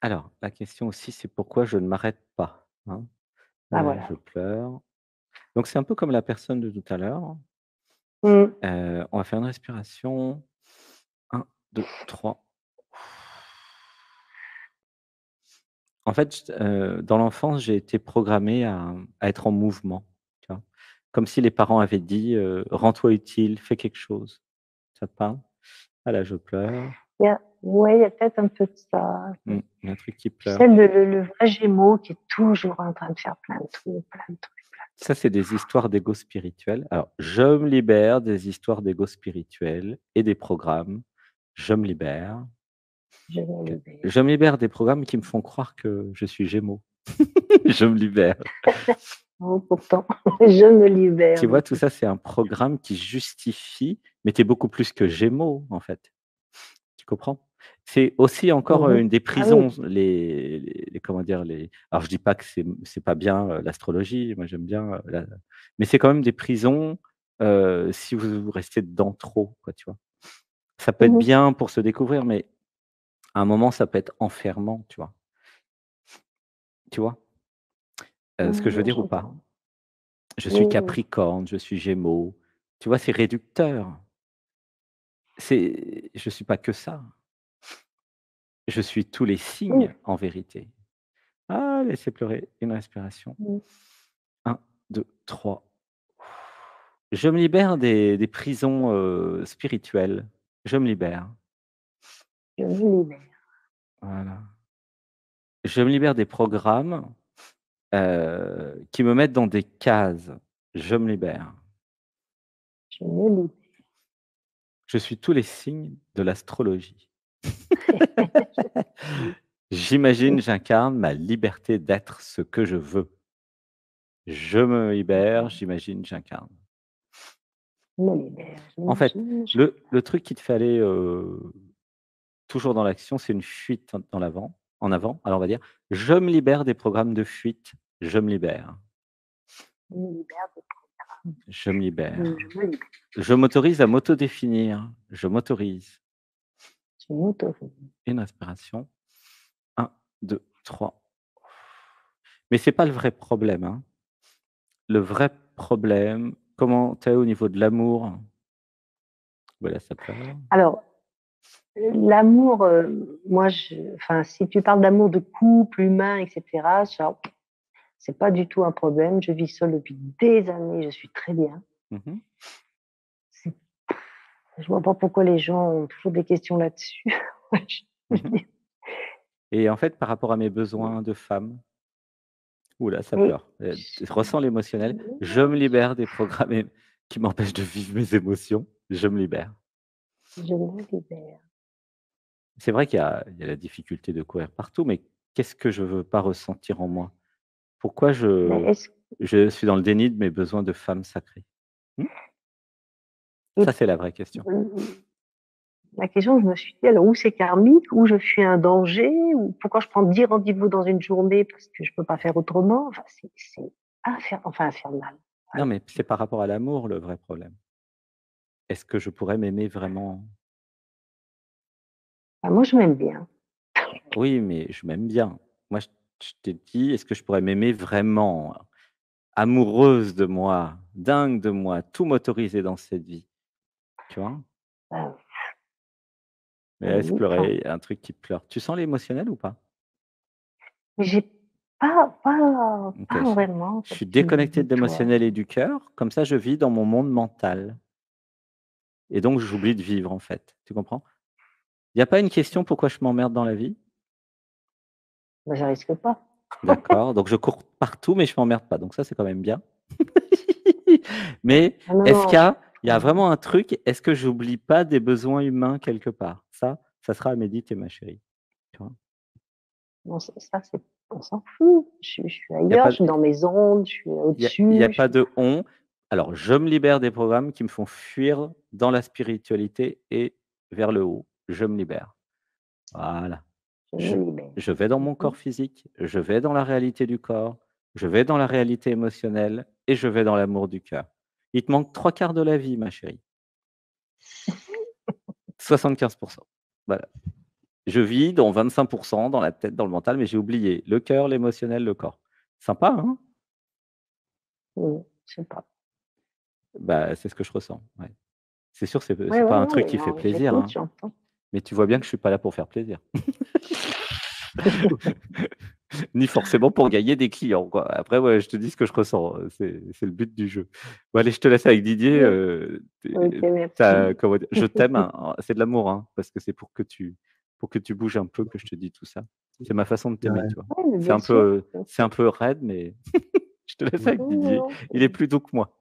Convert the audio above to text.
Alors, la question aussi, c'est pourquoi je ne m'arrête pas, hein? Ah Je voilà. pleure. Donc c'est un peu comme la personne de tout à l'heure. Mmh. On va faire une respiration. 1, 2, 3. En fait, dans l'enfance, j'ai été programmé à être en mouvement, tu vois? Comme si les parents avaient dit, «Rends-toi utile, fais quelque chose». Ça te parle? Ah là, je pleure. Il y a peut-être un peu de ça. Il y a un truc qui Tu pleure. sais, le vrai Gémeaux qui est toujours en train de faire plein de trucs, plein de trucs. Ça, c'est des histoires d'ego spirituel. Alors, je me libère des histoires d'ego spirituel et des programmes. Je me libère. Je me OK. libère. Je me libère des programmes qui me font croire que je suis Gémeaux. Je me libère. Oh, pourtant, je me Tu libère de vois, tout tout ça, ça. c'est un programme qui justifie, mais tu es beaucoup plus que Gémeaux, en fait. Tu comprends? C'est aussi encore, Mmh. une des Ah oui. prisons, les comment dire? Les alors je dis pas que c'est pas bien, l'astrologie, moi j'aime bien, la mais c'est quand même des prisons, si vous restez dedans trop, quoi, tu vois? Ça peut être Mmh. bien pour se découvrir, mais à un moment, ça peut être enfermant, tu vois? Tu vois, ce que je veux dire ou pas? J'entends. Je Oui, suis oui. Capricorne, je suis Gémeaux. Tu vois, c'est réducteur. Je suis pas que ça. Je suis tous les Oui. signes en vérité. Ah, laissez pleurer, une respiration. Mmh. 1, 2, 3. Je me libère des prisons, spirituelles. Je me libère. Je me libère. Voilà. Je me libère des programmes, qui me mettent dans des cases. Je me libère. Je me libère. Je suis tous les signes de l'astrologie. J'imagine, j'incarne ma liberté d'être ce que je veux. Je me libère, j'imagine, j'incarne. Je me libère. En fait, J'imagine. le truc qui te fait aller, toujours dans l'action, c'est une fuite en avant. Alors on va dire: «Je me libère des programmes de fuite, je me libère, Je me libère de je me libère. je me libère. Je m'autorise à m'autodéfinir, je m'autorise». Je m'autorise. Une respiration. 1, 2, 3. Mais c'est pas le vrai problème, hein. Le vrai problème, comment tu es au niveau de l'amour? Voilà, ça pleure. Alors, l'amour, moi, enfin, si tu parles d'amour de couple, humain, et cetera, ça, c'est pas du tout un problème. Je vis seule depuis des années, je suis très bien. Mmh mh. C'est Je vois pas pourquoi les gens ont toujours des questions là-dessus. Je Mmh. dis Et en fait, par rapport à mes besoins de femme, ouh là, ça mais pleure. Tu ressens l'émotionnel. Je me libère des programmes qui m'empêchent de vivre mes émotions. Je me libère. je me libère. C'est vrai qu'il y a la difficulté de courir partout, mais qu'est-ce que je veux pas ressentir en moi? Pourquoi Mais je est-ce je suis dans le déni de mes besoins de femme sacrée? Mmh? et Ça, c'est la vraie question. la question, je me suis dit: «Alors où c'est karmique? Où je suis un danger? Ou pourquoi je prends 10 rendez-vous dans une journée parce que je peux pas faire autrement?» Enfin, c'est infernal. Non, Voilà. mais c'est par rapport à l'amour, le vrai problème. Est-ce que je pourrais m'aimer vraiment? Bah, moi, je m'aime bien. Oui, mais je m'aime bien. Moi, je t'ai dit: «Est-ce que je pourrais m'aimer vraiment?» Amoureuse de moi, dingue de moi, tout m'autoriser dans cette vie, tu vois? Heu, Mais laisse enfin, pleurer, il y a un truc qui pleure. Tu sens l'émotionnel ou pas? mais j'ai pas OK, vraiment je comme suis tu me déconnecté dis de toi. l'émotionnel et du cœur, comme ça je vis dans mon monde mental et donc j'oublie de vivre, en fait, tu comprends? Il y a pas une question pourquoi je m'emmerde dans la vie? Bah, ça risque pas. D'accord, donc je cours partout mais je m'emmerde pas, donc ça c'est quand même bien. Mais Ah non, est-ce non, qu'il y a vraiment un truc, est-ce que j'oublie pas des besoins humains quelque part? Ça sera à méditer ma chérie, tu vois? non, ça c'est on s'en fout. Je suis Il y a ailleurs, pas je suis dans mes ondes, je suis il y a au-dessus, je pas suis de «on». Alors je me libère des programmes qui me font fuir dans la spiritualité et vers le haut. Je me libère. Voilà. je me Je libère. je vais dans mon Mmh. corps physique, je vais dans la réalité du corps, je vais dans la réalité émotionnelle et je vais dans l'amour du cœur. Il te manque 3/4 de la vie, ma chérie. 75. Voilà. Je vis dans 25 dans la tête, dans le mental, mais j'ai oublié le cœur, l'émotionnel, le corps. Sympa, hein? Je sais pas. Bah, c'est ce que je ressens, ouais. C'est sûr, Ouais, c'est ouais, pas un non, truc mais qui fait non, plaisir, j'écoute, hein, j'entends. mais tu vois bien que je suis pas là pour faire plaisir. Ni forcément pour gagner des clients, quoi. Après, ouais, je te dis ce que je ressens, c'est le but du jeu. Bon allez, je te laisse avec Didier, Ouais. OK, merci. comment dire? Je t'aime, hein, c'est de l'amour, hein, parce que c'est pour que tu bouges un peu que je te dis tout ça. C'est ma façon de t'aimer, Ouais. tu vois? Ouais, mais bien sûr, bien C'est un sûr. peu raide, mais je te laisse avec Non, Didier. non, Il est plus doux que moi.